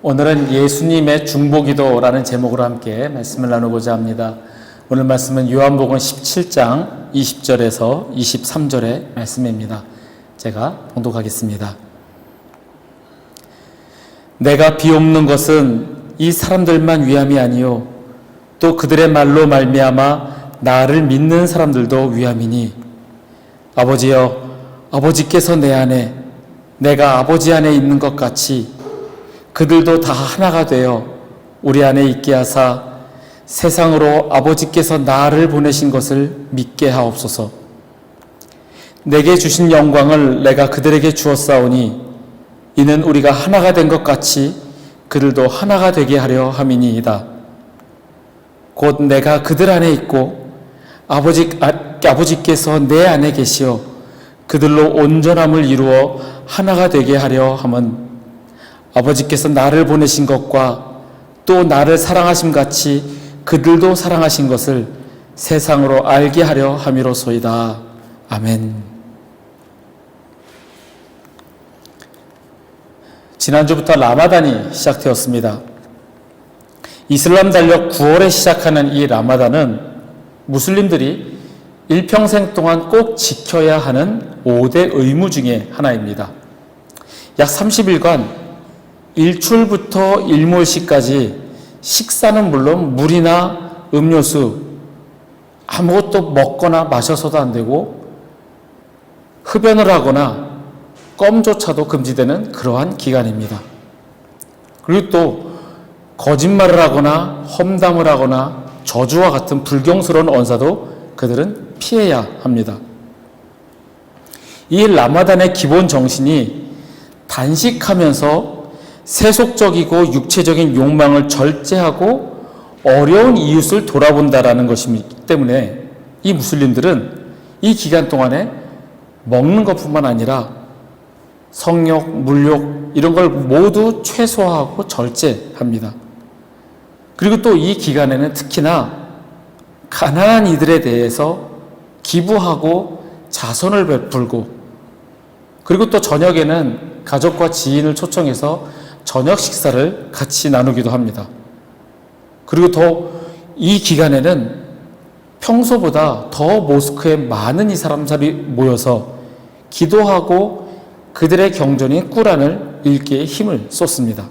오늘은 예수님의 중보기도라는 제목으로 함께 말씀을 나누고자 합니다. 오늘 말씀은 요한복음 17장 20절에서 23절의 말씀입니다. 제가 봉독하겠습니다. 내가 비옵는 것은 이 사람들만 위함이 아니요 또 그들의 말로 말미암아 나를 믿는 사람들도 위함이니 아버지여 아버지께서 내 안에 내가 아버지 안에 있는 것 같이 그들도 다 하나가 되어 우리 안에 있게 하사 세상으로 아버지께서 나를 보내신 것을 믿게 하옵소서. 내게 주신 영광을 내가 그들에게 주었사오니 이는 우리가 하나가 된 것 같이 그들도 하나가 되게 하려 함이니이다. 곧 내가 그들 안에 있고 아버지께서 내 안에 계시어 그들로 온전함을 이루어 하나가 되게 하려 함은 아버지께서 나를 보내신 것과 또 나를 사랑하심 같이 그들도 사랑하신 것을 세상으로 알게 하려 함이로소이다. 아멘. 지난주부터 라마단이 시작되었습니다. 이슬람 달력 9월에 시작하는 이 라마단은 무슬림들이 일평생 동안 꼭 지켜야 하는 5대 의무 중에 하나입니다. 약 30일간 일출부터 일몰시까지 식사는 물론 물이나 음료수 아무것도 먹거나 마셔서도 안 되고 흡연을 하거나 껌조차도 금지되는 그러한 기간입니다. 그리고 또 거짓말을 하거나 험담을 하거나 저주와 같은 불경스러운 언사도 그들은 피해야 합니다. 이 라마단의 기본 정신이 단식하면서 세속적이고 육체적인 욕망을 절제하고 어려운 이웃을 돌아본다라는 것이기 때문에 이 무슬림들은 이 기간 동안에 먹는 것뿐만 아니라 성욕, 물욕 이런 걸 모두 최소화하고 절제합니다. 그리고 또 이 기간에는 특히나 가난한 이들에 대해서 기부하고 자선을 베풀고 그리고 또 저녁에는 가족과 지인을 초청해서 저녁 식사를 같이 나누기도 합니다. 그리고 더 이 기간에는 평소보다 더 모스크에 많은 이 사람들이 모여서 기도하고 그들의 경전인 꾸란을 읽기에 힘을 쏟습니다.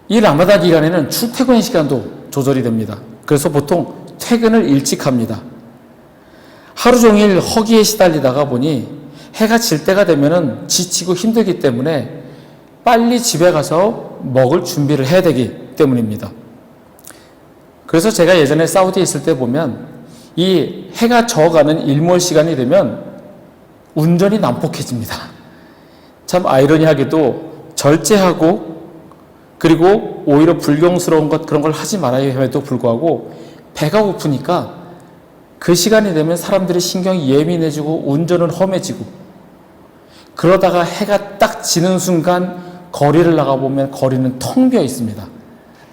이 라마단 기간에는 출퇴근 시간도 조절이 됩니다. 그래서 보통 퇴근을 일찍 합니다. 하루 종일 허기에 시달리다가 보니 해가 질 때가 되면은 지치고 힘들기 때문에 빨리 집에 가서 먹을 준비를 해야 되기 때문입니다. 그래서 제가 예전에 사우디에 있을 때 보면 이 해가 져가는 일몰 시간이 되면 운전이 난폭해집니다. 참 아이러니하게도 절제하고 그리고 오히려 불경스러운 것 그런 걸 하지 말아야 함에도 불구하고 배가 고프니까 그 시간이 되면 사람들의 신경이 예민해지고 운전은 험해지고 그러다가 해가 딱 지는 순간 거리를 나가보면 거리는 텅 비어 있습니다.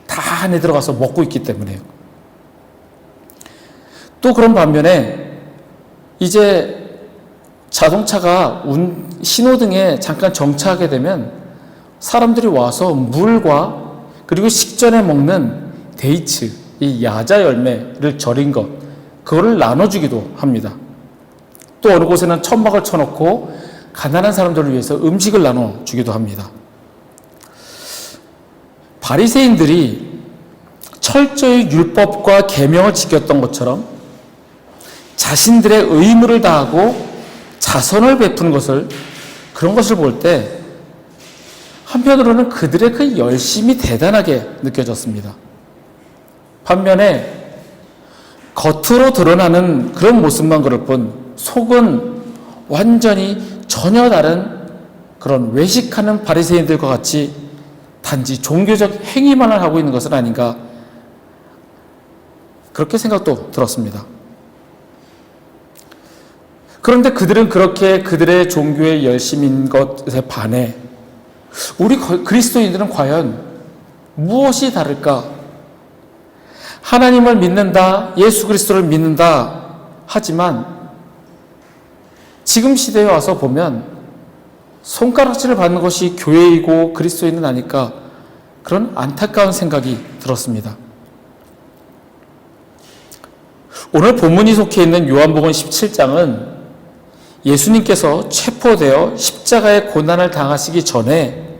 다 안에 들어가서 먹고 있기 때문에요. 또 그런 반면에 이제 자동차가 신호등에 잠깐 정차하게 되면 사람들이 와서 물과 그리고 식전에 먹는 데이츠, 이 야자 열매를 절인 것 그거를 나눠주기도 합니다. 또 어느 곳에는 천막을 쳐놓고 가난한 사람들을 위해서 음식을 나눠주기도 합니다. 바리새인들이 철저히 율법과 계명을 지켰던 것처럼 자신들의 의무를 다하고 자선을 베푸는 것을 그런 것을 볼 때 한편으로는 그들의 그 열심이 대단하게 느껴졌습니다. 반면에 겉으로 드러나는 그런 모습만 그럴 뿐 속은 완전히 전혀 다른 그런 외식하는 바리새인들과 같이 단지 종교적 행위만을 하고 있는 것은 아닌가 그렇게 생각도 들었습니다. 그런데 그들은 그렇게 그들의 종교의 열심인 것에 반해 우리 그리스도인들은 과연 무엇이 다를까? 하나님을 믿는다, 예수 그리스도를 믿는다 하지만 지금 시대에 와서 보면 손가락질을 받는 것이 교회이고 그리스도인은 아닐까, 그런 안타까운 생각이 들었습니다. 오늘 본문이 속해 있는 요한복음 17장은 예수님께서 체포되어 십자가의 고난을 당하시기 전에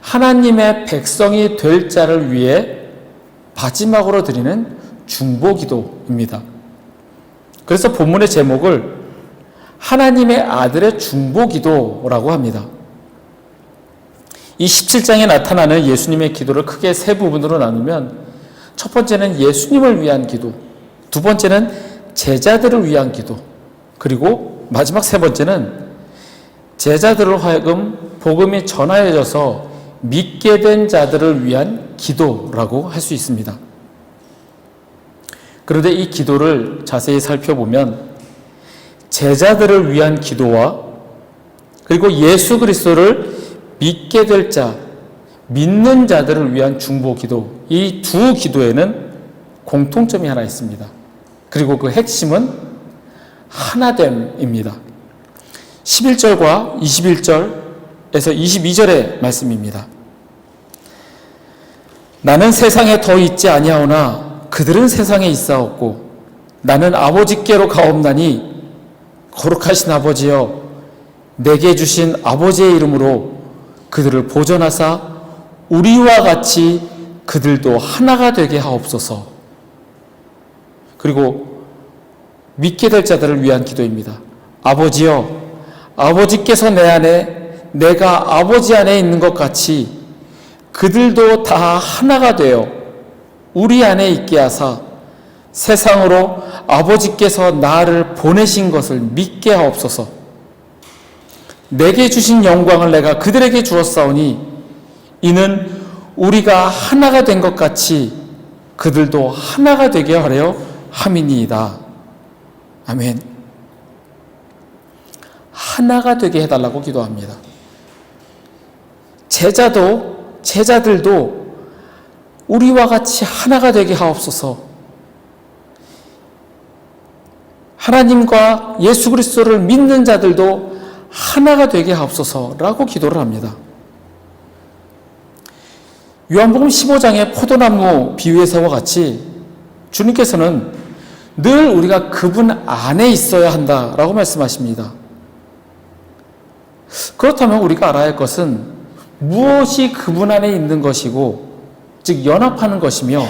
하나님의 백성이 될 자를 위해 마지막으로 드리는 중보기도입니다. 그래서 본문의 제목을 하나님의 아들의 중보기도라고 합니다. 이 17장에 나타나는 예수님의 기도를 크게 세 부분으로 나누면, 첫 번째는 예수님을 위한 기도, 두 번째는 제자들을 위한 기도, 그리고 마지막 세 번째는 제자들을 하여금 복음이 전하여져서 믿게 된 자들을 위한 기도라고 할 수 있습니다. 그런데 이 기도를 자세히 살펴보면 제자들을 위한 기도와 그리고 예수 그리스도를 믿게 될 자, 믿는 자들을 위한 중보 기도, 이 두 기도에는 공통점이 하나 있습니다. 그리고 그 핵심은 하나됨입니다. 11절과 21절에서 22절의 말씀입니다. 나는 세상에 더 있지 아니하오나 그들은 세상에 있사옵고 나는 아버지께로 가옵나니 거룩하신 아버지여 내게 주신 아버지의 이름으로 그들을 보존하사 우리와 같이 그들도 하나가 되게 하옵소서. 그리고 믿게 될 자들을 위한 기도입니다. 아버지여, 아버지께서 내 안에 내가 아버지 안에 있는 것 같이 그들도 다 하나가 되어 우리 안에 있게 하사 세상으로 아버지께서 나를 보내신 것을 믿게 하옵소서. 내게 주신 영광을 내가 그들에게 주었사오니 이는 우리가 하나가 된 것 같이 그들도 하나가 되게 하려 함이니이다. 아멘. 하나가 되게 해달라고 기도합니다. 제자들도 우리와 같이 하나가 되게 하옵소서. 하나님과 예수 그리스도를 믿는 자들도 하나가 되게 하옵소서라고 기도를 합니다. 요한복음 15장의 포도나무 비유에서와 같이 주님께서는 늘 우리가 그분 안에 있어야 한다라고 말씀하십니다. 그렇다면 우리가 알아야 할 것은 무엇이 그분 안에 있는 것이고, 즉 연합하는 것이며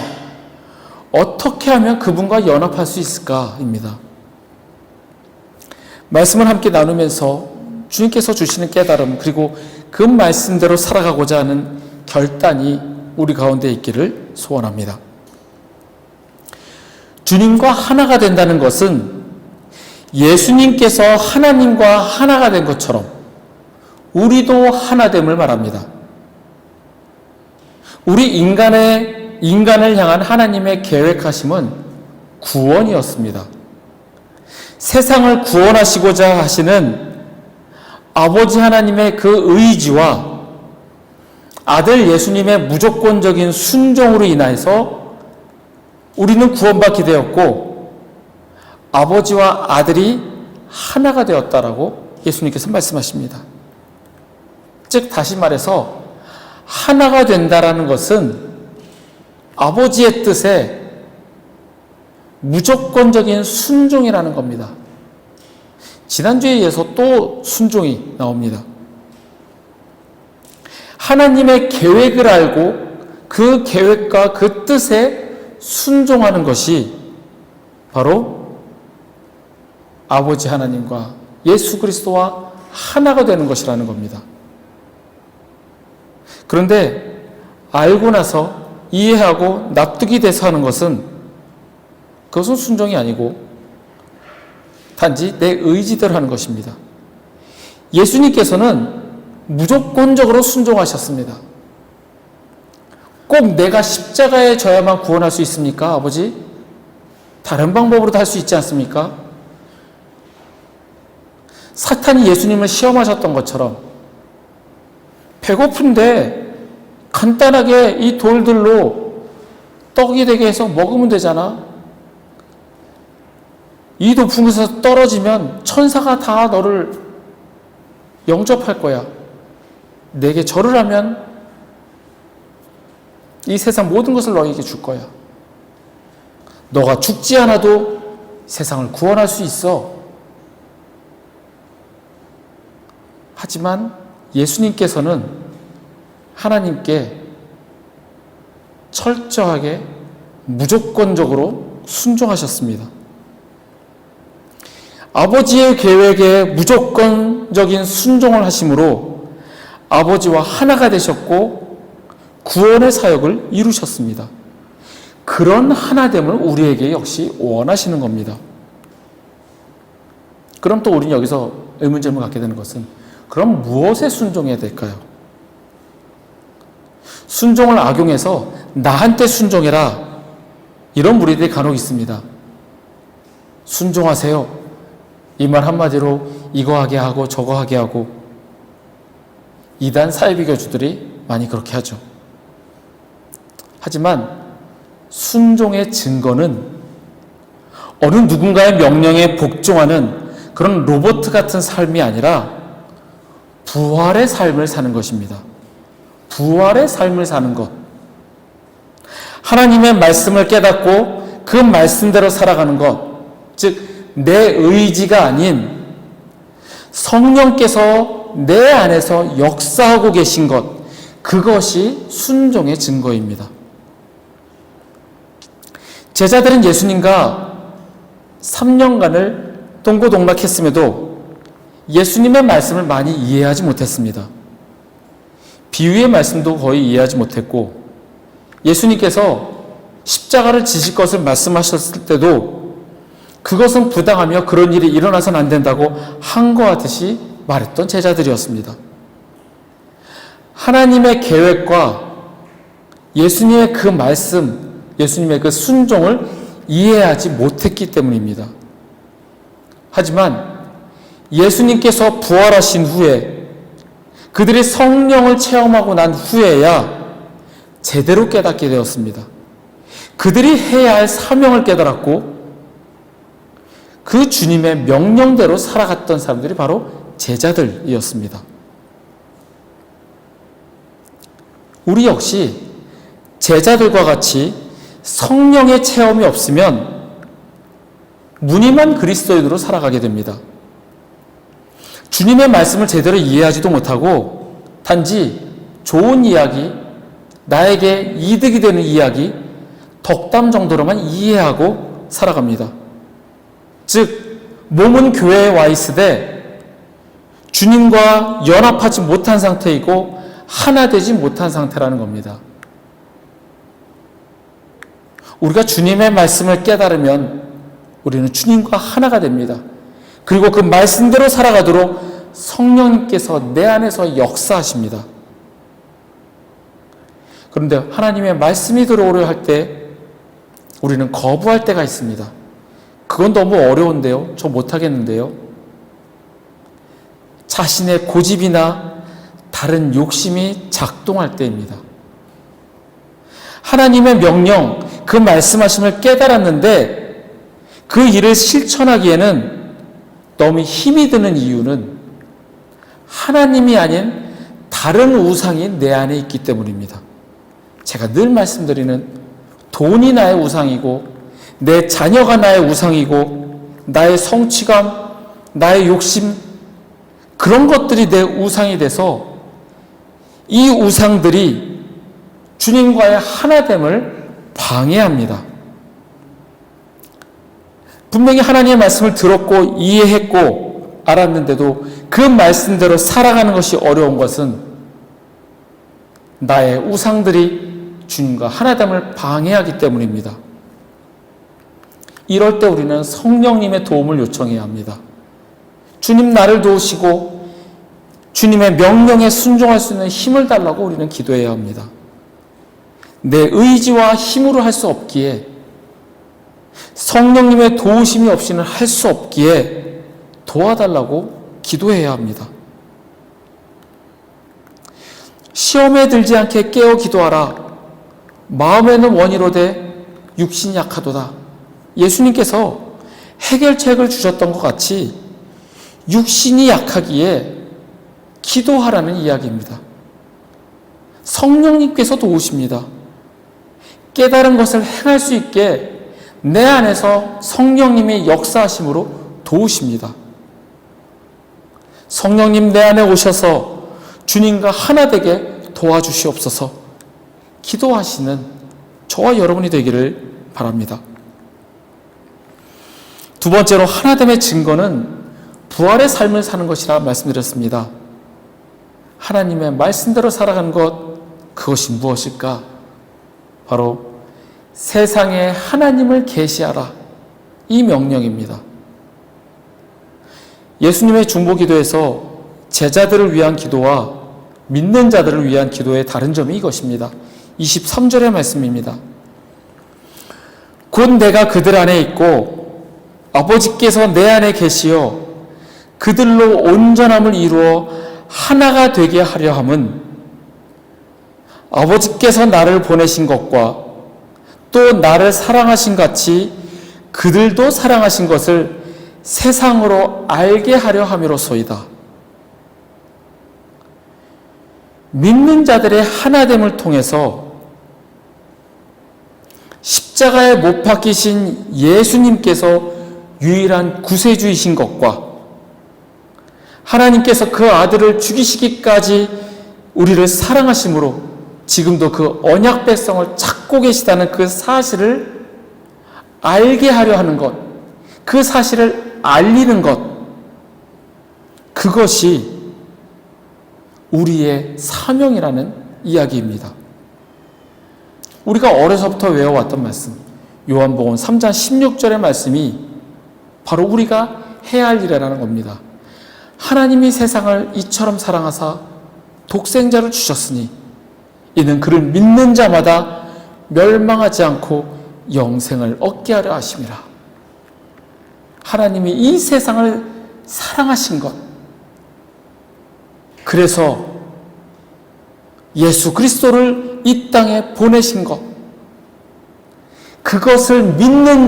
어떻게 하면 그분과 연합할 수 있을까입니다. 말씀을 함께 나누면서 주님께서 주시는 깨달음, 그리고 그 말씀대로 살아가고자 하는 결단이 우리 가운데 있기를 소원합니다. 주님과 하나가 된다는 것은 예수님께서 하나님과 하나가 된 것처럼 우리도 하나됨을 말합니다. 우리 인간을 향한 하나님의 계획하심은 구원이었습니다. 세상을 구원하시고자 하시는 아버지 하나님의 그 의지와 아들 예수님의 무조건적인 순종으로 인해서 우리는 구원받게 되었고 아버지와 아들이 하나가 되었다라고 예수님께서 말씀하십니다. 즉 다시 말해서 하나가 된다라는 것은 아버지의 뜻에 무조건적인 순종이라는 겁니다. 지난주에 이어서 또 순종이 나옵니다. 하나님의 계획을 알고 그 계획과 그 뜻에 순종하는 것이 바로 아버지 하나님과 예수 그리스도와 하나가 되는 것이라는 겁니다. 그런데 알고 나서 이해하고 납득이 돼서 하는 것은 그것은 순종이 아니고 단지 내 의지대로 하는 것입니다. 예수님께서는 무조건적으로 순종하셨습니다. 꼭 내가 십자가에 져야만 구원할 수 있습니까, 아버지? 다른 방법으로도 할 수 있지 않습니까? 사탄이 예수님을 시험하셨던 것처럼 배고픈데 간단하게 이 돌들로 떡이 되게 해서 먹으면 되잖아. 이 높은 곳에서 떨어지면 천사가 다 너를 영접할 거야. 내게 절을 하면 이 세상 모든 것을 너에게 줄 거야. 너가 죽지 않아도 세상을 구원할 수 있어. 하지만 예수님께서는 하나님께 철저하게 무조건적으로 순종하셨습니다. 아버지의 계획에 무조건적인 순종을 하심으로 아버지와 하나가 되셨고 구원의 사역을 이루셨습니다. 그런 하나됨을 우리에게 역시 원하시는 겁니다. 그럼 또 우리는 여기서 의문점을 갖게 되는 것은 그럼 무엇에 순종해야 될까요? 순종을 악용해서 나한테 순종해라 이런 무리들이 간혹 있습니다. 순종하세요. 이 말 한마디로 이거 하게 하고 저거 하게 하고 이단 사회비교주들이 많이 그렇게 하죠. 하지만 순종의 증거는 어느 누군가의 명령에 복종하는 그런 로봇 같은 삶이 아니라 부활의 삶을 사는 것입니다. 부활의 삶을 사는 것. 하나님의 말씀을 깨닫고 그 말씀대로 살아가는 것. 즉 내 의지가 아닌 성령께서 내 안에서 역사하고 계신 것. 그것이 순종의 증거입니다. 제자들은 예수님과 3년간을 동고동락했음에도 예수님의 말씀을 많이 이해하지 못했습니다. 비유의 말씀도 거의 이해하지 못했고 예수님께서 십자가를 지실 것을 말씀하셨을 때도 그것은 부당하며 그런 일이 일어나서는 안 된다고 항거하듯이 말했던 제자들이었습니다. 하나님의 계획과 예수님의 그 말씀, 예수님의 그 순종을 이해하지 못했기 때문입니다. 하지만 예수님께서 부활하신 후에 그들이 성령을 체험하고 난 후에야 제대로 깨닫게 되었습니다. 그들이 해야 할 사명을 깨달았고 그 주님의 명령대로 살아갔던 사람들이 바로 제자들이었습니다. 우리 역시 제자들과 같이 성령의 체험이 없으면 무늬만 그리스도인으로 살아가게 됩니다. 주님의 말씀을 제대로 이해하지도 못하고 단지 좋은 이야기, 나에게 이득이 되는 이야기, 덕담 정도로만 이해하고 살아갑니다. 즉 몸은 교회에 와 있으되 주님과 연합하지 못한 상태이고 하나 되지 못한 상태라는 겁니다. 우리가 주님의 말씀을 깨달으면 우리는 주님과 하나가 됩니다. 그리고 그 말씀대로 살아가도록 성령님께서 내 안에서 역사하십니다. 그런데 하나님의 말씀이 들어오려 할 때 우리는 거부할 때가 있습니다. 그건 너무 어려운데요. 저 못하겠는데요. 자신의 고집이나 다른 욕심이 작동할 때입니다. 하나님의 명령, 그 말씀하심을 깨달았는데 그 일을 실천하기에는 너무 힘이 드는 이유는 하나님이 아닌 다른 우상이 내 안에 있기 때문입니다. 제가 늘 말씀드리는 돈이 나의 우상이고 내 자녀가 나의 우상이고 나의 성취감, 나의 욕심 그런 것들이 내 우상이 돼서 이 우상들이 주님과의 하나됨을 방해합니다. 분명히 하나님의 말씀을 들었고 이해했고 알았는데도 그 말씀대로 살아가는 것이 어려운 것은 나의 우상들이 주님과 하나됨을 방해하기 때문입니다. 이럴 때 우리는 성령님의 도움을 요청해야 합니다. 주님 나를 도우시고 주님의 명령에 순종할 수 있는 힘을 달라고 우리는 기도해야 합니다. 내 의지와 힘으로 할 수 없기에 성령님의 도우심이 없이는 할 수 없기에 도와달라고 기도해야 합니다. 시험에 들지 않게 깨어 기도하라. 마음에는 원이로되 육신이 약하도다. 예수님께서 해결책을 주셨던 것 같이 육신이 약하기에 기도하라는 이야기입니다. 성령님께서 도우십니다. 깨달은 것을 행할 수 있게 내 안에서 성령님의 역사하심으로 도우십니다. 성령님 내 안에 오셔서 주님과 하나 되게 도와주시옵소서. 기도하시는 저와 여러분이 되기를 바랍니다. 두 번째로 하나됨의 증거는 부활의 삶을 사는 것이라 말씀드렸습니다. 하나님의 말씀대로 살아가는 것, 그것이 무엇일까? 바로 세상에 하나님을 계시하라, 이 명령입니다. 예수님의 중보기도에서 제자들을 위한 기도와 믿는 자들을 위한 기도의 다른 점이 이것입니다. 23절의 말씀입니다. 곧 내가 그들 안에 있고 아버지께서 내 안에 계시어 그들로 온전함을 이루어 하나가 되게 하려 함은 아버지께서 나를 보내신 것과 또 나를 사랑하신 같이 그들도 사랑하신 것을 세상으로 알게 하려 함이로소이다. 믿는 자들의 하나됨을 통해서 십자가에 못 박히신 예수님께서 유일한 구세주이신 것과 하나님께서 그 아들을 죽이시기까지 우리를 사랑하심으로 지금도 그 언약 백성을 찾고 계시다는 그 사실을 알게 하려 하는 것, 그 사실을 알리는 것, 그것이 우리의 사명이라는 이야기입니다. 우리가 어려서부터 외워왔던 말씀, 요한복음 3장 16절의 말씀이 바로 우리가 해야 할 일이라는 겁니다. 하나님이 세상을 이처럼 사랑하사 독생자를 주셨으니 이는 그를 믿는 자마다 멸망하지 않고 영생을 얻게 하려 하심이라. 하나님이 이 세상을 사랑하신 것, 그래서 예수 그리스도를 이 땅에 보내신 것, 그것을 믿는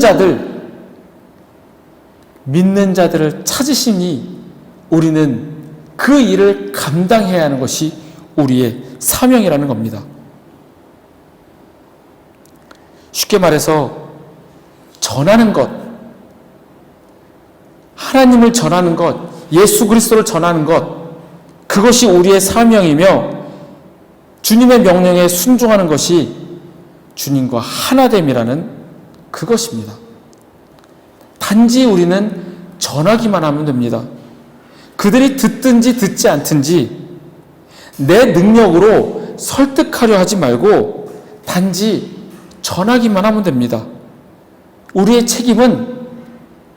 자들을 찾으시니 우리는 그 일을 감당해야 하는 것이 우리의 사명이라는 겁니다. 쉽게 말해서 전하는 것, 하나님을 전하는 것, 예수 그리스도를 전하는 것, 그것이 우리의 사명이며 주님의 명령에 순종하는 것이 주님과 하나됨이라는 그것입니다. 단지 우리는 전하기만 하면 됩니다. 그들이 듣든지 듣지 않든지 내 능력으로 설득하려 하지 말고 단지 전하기만 하면 됩니다. 우리의 책임은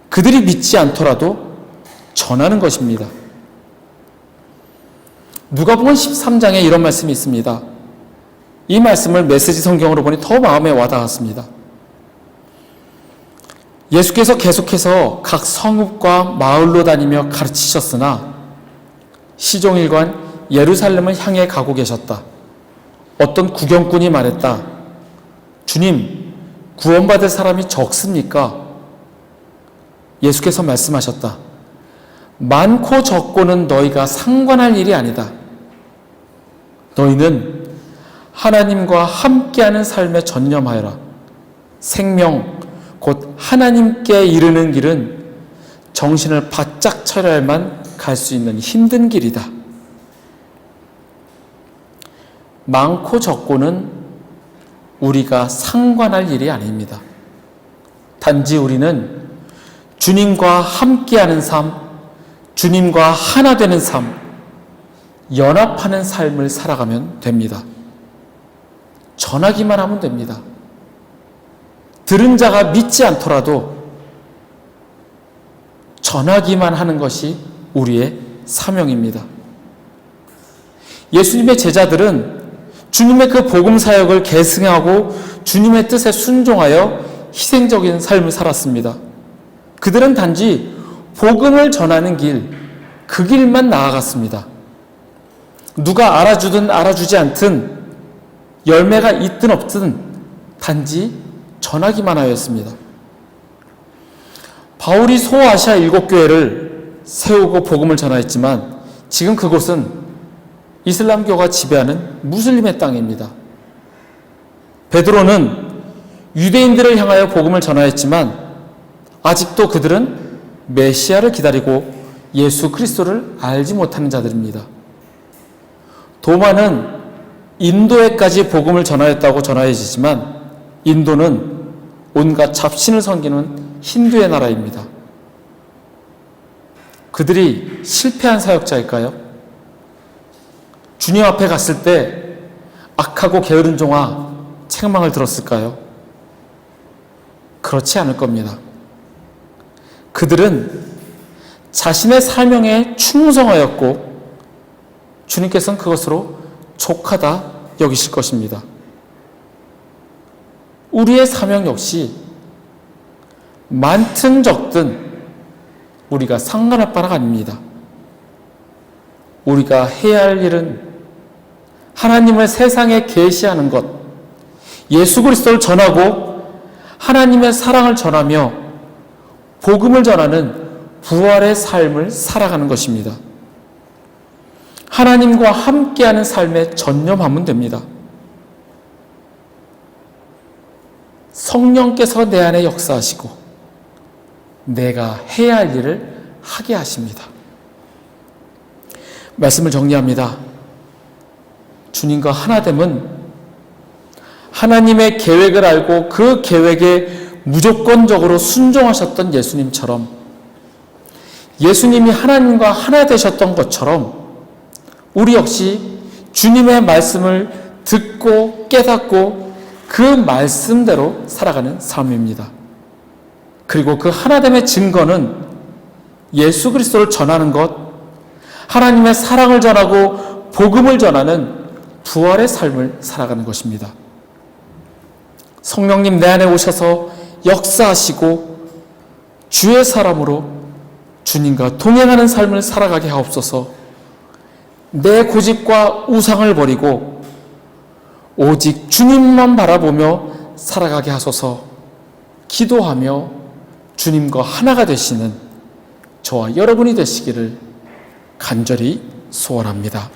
그들이 믿지 않더라도 전하는 것입니다. 누가복음 13장에 이런 말씀이 있습니다. 이 말씀을 메시지 성경으로 보니 더 마음에 와닿았습니다. 예수께서 계속해서 각 성읍과 마을로 다니며 가르치셨으나 시종일관 예루살렘을 향해 가고 계셨다. 어떤 구경꾼이 말했다. 주님, 구원받을 사람이 적습니까? 예수께서 말씀하셨다. 많고 적고는 너희가 상관할 일이 아니다. 너희는 하나님과 함께하는 삶에 전념하여라. 생명, 곧 하나님께 이르는 길은 정신을 바짝 차려야만 갈 수 있는 힘든 길이다. 많고 적고는 우리가 상관할 일이 아닙니다. 단지 우리는 주님과 함께하는 삶, 주님과 하나 되는 삶, 연합하는 삶을 살아가면 됩니다. 전하기만 하면 됩니다. 들은 자가 믿지 않더라도 전하기만 하는 것이 우리의 사명입니다. 예수님의 제자들은 주님의 그 복음 사역을 계승하고 주님의 뜻에 순종하여 희생적인 삶을 살았습니다. 그들은 단지 복음을 전하는 길, 그 길만 나아갔습니다. 누가 알아주든 알아주지 않든 열매가 있든 없든 단지 전하기만 하였습니다. 바울이 소아시아 7교회를 세우고 복음을 전하였지만 지금 그곳은 이슬람교가 지배하는 무슬림의 땅입니다. 베드로는 유대인들을 향하여 복음을 전하였지만 아직도 그들은 메시아를 기다리고 예수 그리스도를 알지 못하는 자들입니다. 도마는 인도에까지 복음을 전하였다고 전하여지지만 인도는 온갖 잡신을 섬기는 힌두의 나라입니다. 그들이 실패한 사역자일까요? 주님 앞에 갔을 때 악하고 게으른 종아 책망을 들었을까요? 그렇지 않을 겁니다. 그들은 자신의 사명에 충성하였고 주님께서는 그것으로 족하다 여기실 것입니다. 우리의 사명 역시 많든 적든 우리가 상관할 바가 아닙니다. 우리가 해야 할 일은 하나님을 세상에 계시하는 것, 예수 그리스도를 전하고 하나님의 사랑을 전하며 복음을 전하는 부활의 삶을 살아가는 것입니다. 하나님과 함께하는 삶에 전념하면 됩니다. 성령께서 내 안에 역사하시고 내가 해야 할 일을 하게 하십니다. 말씀을 정리합니다. 주님과 하나됨은 하나님의 계획을 알고 그 계획에 무조건적으로 순종하셨던 예수님처럼 예수님이 하나님과 하나 되셨던 것처럼 우리 역시 주님의 말씀을 듣고 깨닫고 그 말씀대로 살아가는 삶입니다. 그리고 그 하나됨의 증거는 예수 그리스도를 전하는 것, 하나님의 사랑을 전하고 복음을 전하는 부활의 삶을 살아가는 것입니다. 성령님 내 안에 오셔서 역사하시고 주의 사람으로 주님과 동행하는 삶을 살아가게 하옵소서. 내 고집과 우상을 버리고 오직 주님만 바라보며 살아가게 하소서. 기도하며 주님과 하나가 되시는 저와 여러분이 되시기를 간절히 소원합니다.